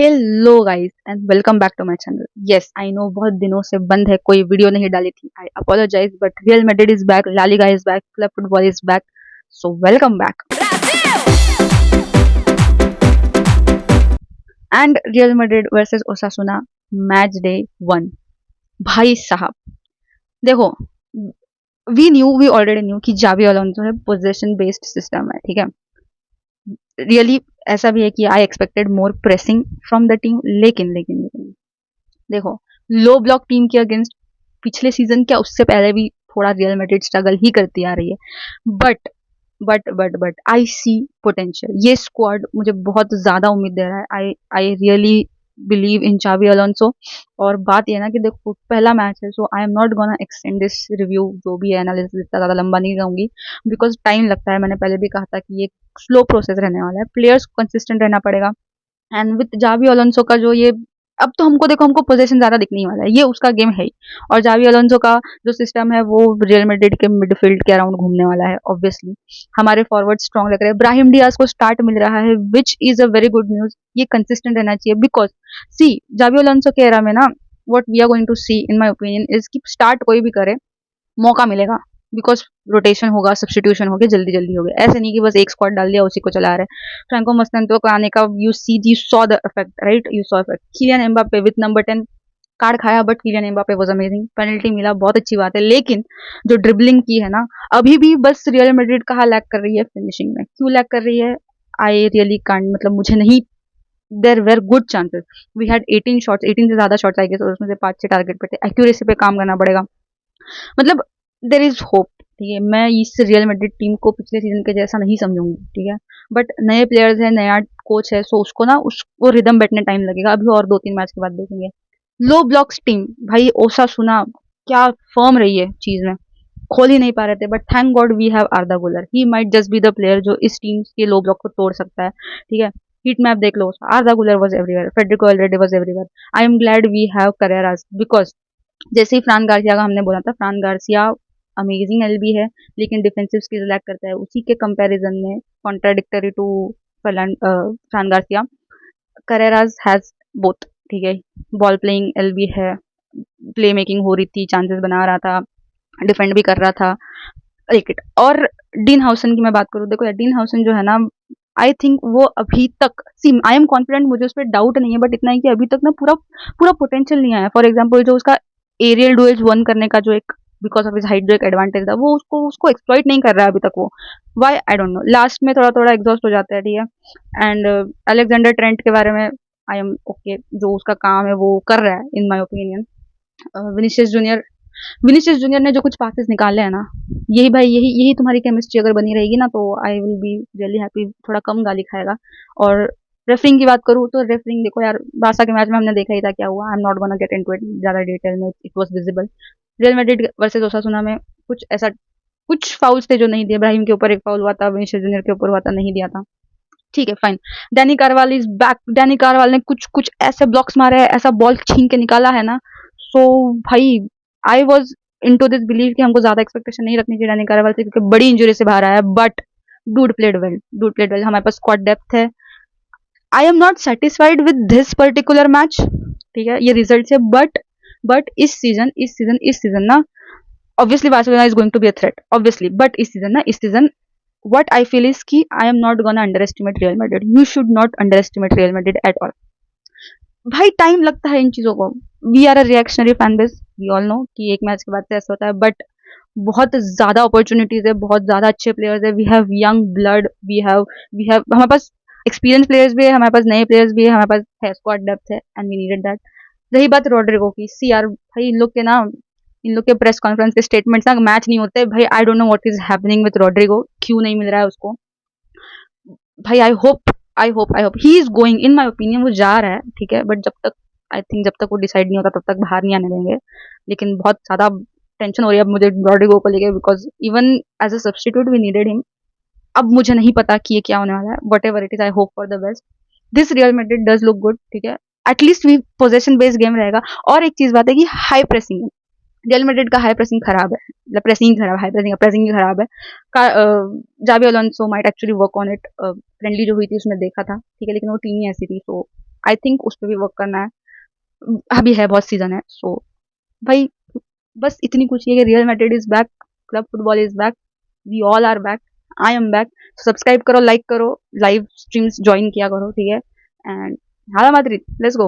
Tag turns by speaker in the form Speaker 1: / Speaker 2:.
Speaker 1: Hello guys and welcome back to my channel. Yes I know बहुत दिनों से बंद है, कोई वीडियो नहीं डाली थी। I apologise but Real Madrid is back, La Liga is back, club football is back, so welcome back. And Real Madrid versus Osasuna match day 1। भाई साहब देखो, वी ऑलरेडी न्यू कि जावी अलोंसो है, पोजीशन बेस्ड सिस्टम है, ठीक है। Really ऐसा भी है कि I expected more pressing from the team, लेकिन देखो, लो ब्लॉक टीम के अगेंस्ट पिछले सीजन क्या उससे पहले भी थोड़ा रियल मैड्रिड स्ट्रगल ही करती आ रही है। But but I see potential. ये स्क्वाड मुझे बहुत ज्यादा उम्मीद दे रहा है। आई रियली बिलीव इन चावी अलोंसो। और बात ये ना कि देखो, पहला मैच है, so I am not gonna extend this review, जो भी है एनालिसिस इतना ज्यादा लंबा नहीं रहूंगी, बिकॉज टाइम लगता है। मैंने पहले भी कहा था कि ये स्लो प्रोसेस रहने वाला है, प्लेयर्स को कंसिस्टेंट रहना पड़ेगा। एंड विथ जावी अलोंसो का जो ये, अब तो हमको देखो, हमको पोजीशन ज्यादा दिखने ही वाला है, ये उसका गेम है ही। और जावी अलोंसो का जो सिस्टम है वो रियल मैड्रिड के मिडफील्ड के अराउंड घूमने वाला है। ऑब्वियसली हमारे फॉरवर्ड स्ट्रॉन्ग लग रहे हैं, ब्राहिम डियाज को स्टार्ट मिल रहा है, which is a very good news. ये कंसिस्टेंट रहना चाहिए, बिकॉज सी जावी अलोंसो के एरा में ना, what we are going to see in my opinion is कि स्टार्ट कोई भी करे, मौका मिलेगा, बिकॉज रोटेशन होगा, सब्सटीट्यूशन होगा, जल्दी जल्दी हो गया। ऐसे नहीं कि बस एक स्क्वाड डाल दिया उसी को चला रहे। फ्रैंको मस्तांतो को आने का you saw the effect, right, you saw effect. Kylian Mbappe with number 10 card खाया, but Kylian Mbappe was amazing. Penalty मिला, बहुत अच्छी बात है, लेकिन जो ड्रिबलिंग की है ना, अभी भी बस रियल मैड्रिड कहाँ लैक कर रही है फिनिशिंग में। क्यों लैक कर रही है? आई रियली कांट, मतलब मुझे नहीं, there were good chances. We had 18 shots, 18 से ज्यादा शॉट्स आई गेस, और उसमें से 5-6 टारगेट पे थे। एक्यूरेसी पे काम करना पड़ेगा, मतलब देर इज होप, ठीक है। मैं इस रियल मैड्रिड टीम को पिछले सीजन के जैसा नहीं समझूंगी, ठीक है। बट नए प्लेयर्स है, नया कोच है, सो उसको ना उसको रिदम बैठने टाइम लगेगा, अभी और 2-3 मैच के बाद देखेंगे। लो ब्लॉक्स टीम, भाई ओसा सुना क्या फर्म रही है चीज में, खोल ही नहीं पा रहे थे, but thank God we have Arda Guler. He might just be the player जो इस टीम के लो ब्लॉक को तोड़ सकता है, ठीक है। हीट मैप देख लो, Arda Guler was everywhere, Federico Valverde was everywhere. I am glad we have Carreras, because जैसे ही फ्रान गार्सिया का हमने बोला था, फ्रान गार्सिया अमेजिंग एलबी है, लेकिन डिफेंसिव स्किल्स लैक करता है। उसी के कंपैरिजन में, contradictory to Fran Garcia, Carreras has both, ठीक है। बॉल प्लेइंग एलबी है, प्ले मेकिंग हो रही थी, चांसेस बना रहा था, डिफेंड भी कर रहा था, विकेट। और डीन हाउसन की मैं बात करूँ, देखो यार, डीन हाउसन जो है ना, आई थिंक वो अभी तक, सी आई एम कॉन्फिडेंट, मुझे उस पर डाउट नहीं है, बट इतना है कि अभी तक ना पूरा पूरा पोटेंशियल नहीं आया। फॉर एग्जाम्पल जो उसका एरियल डुएल्स वन करने का जो एक, बिकॉज ऑफ हिज हाइट, जो एक एडवांटेज था, वो उसको उसको एक्सप्लॉइट नहीं कर रहा है अभी तक वो। Why I don't know, last में थोड़ा थोड़ा एग्जॉस्ट हो जाता है, ठीक है। एंड अलेक्जेंडर ट्रेंट के बारे में आई एम ओके, जो उसका काम है वो कर रहा है in my opinion. Vinicius Junior, Vinicius Junior ने जो कुछ पासेस निकाले हैं ना, यही भाई, यही यही तुम्हारी केमिस्ट्री अगर बनी रहेगी ना, तो I will be really happy. थोड़ा कम गाली खाएगा। और रेफरिंग की बात करूँ तो रेफरिंग देखो यार, बारसा के मैच में हमने देखा ही था क्या हुआ। आई am not gonna get into it ज्यादा डिटेल में, it was visible. Real Madrid versus ओसासुना में कुछ ऐसा, कुछ फाउल्स थे जो नहीं दिए। इब्राहिम के ऊपर एक फाउल हुआ था, विनिशियस जूनियर के ऊपर हुआ था, नहीं दिया था, ठीक है, fine. Danny Karwal is back. Danny Karwal ने कुछ कुछ ऐसे ब्लॉक्स मारे हैं, ऐसा बॉल छीन के निकाला है ना, सो भाई I was into this believe कि हमको ज्यादा एक्सपेक्टेशन नहीं रखनी चाहिए डैनी कारवाल से, क्योंकि बड़ी इंजरी से बाहर आया है। But dude played well, dude played well. हमारे पास स्क्वाड डेप्थ है। I am not satisfied with this particular match, ठीक है, ये रिजल्ट से। बट इस सीजन ना, obviously Barcelona is going to be a threat, obviously. But इस season what I feel is कि I am not gonna underestimate Real Madrid. You should not underestimate Real Madrid at all. भाई time लगता है इन चीजों को। We are a reactionary fan base, we all know कि एक मैच के बाद से ऐसा होता है, बट बहुत ज्यादा अपॉर्चुनिटीज है, बहुत ज्यादा अच्छे प्लेयर्स है। We have young blood, we have हमारे पास एक्सपीरियंस प्लेयर्स भी है, हमारे पास नए प्लेयर्स भी है, हमारे पास है, स्क्वाड डेप्थ है, एंड वी नीडेड दैट। रही बात रॉड्रिगो की, सी यार भाई, इन लोग के प्रेस कॉन्फ्रेंस के स्टेटमेंट्स ना मैच नहीं होते भाई। I don't know what is happening with Rodrigo, क्यों नहीं मिल रहा है उसको भाई। I hope he is going, in my opinion वो जा रहा है, ठीक है। बट जब तक, आई थिंक जब तक वो डिसाइड नहीं होता तब तक बाहर नहीं आने देंगे। लेकिन बहुत ज्यादा टेंशन हो रही है अब मुझे रॉड्रिगो को लेके, because even as a substitute we needed him. अब मुझे नहीं पता कि ये क्या होने वाला है, whatever it is, I hope for the best. This Real Madrid does look good, ठीक है। At least we possession based game रहेगा। और एक चीज बात है कि हाई प्रेसिंग, रियल मैड्रिड का हाई प्रेसिंग खराब है, मतलब प्रेसिंग खराब, हाई प्रेसिंग, प्रेसिंग ही खराब है। जावी Alonso might actually work on it. Friendly जो हुई थी उसमें देखा था, ठीक है, लेकिन वो टीम ही ऐसी थी, तो आई थिंक उस पर भी वर्क करना है, अभी है बहुत सीजन है। सो भाई बस इतनी कुछ है कि Real Madrid is back, club football is back, we all are back, I am back. Subscribe करो, लाइक करो, लाइव स्ट्रीम्स ज्वाइन किया करो, ठीक है। एंड हाला मैड्रिड, लेट्स गो।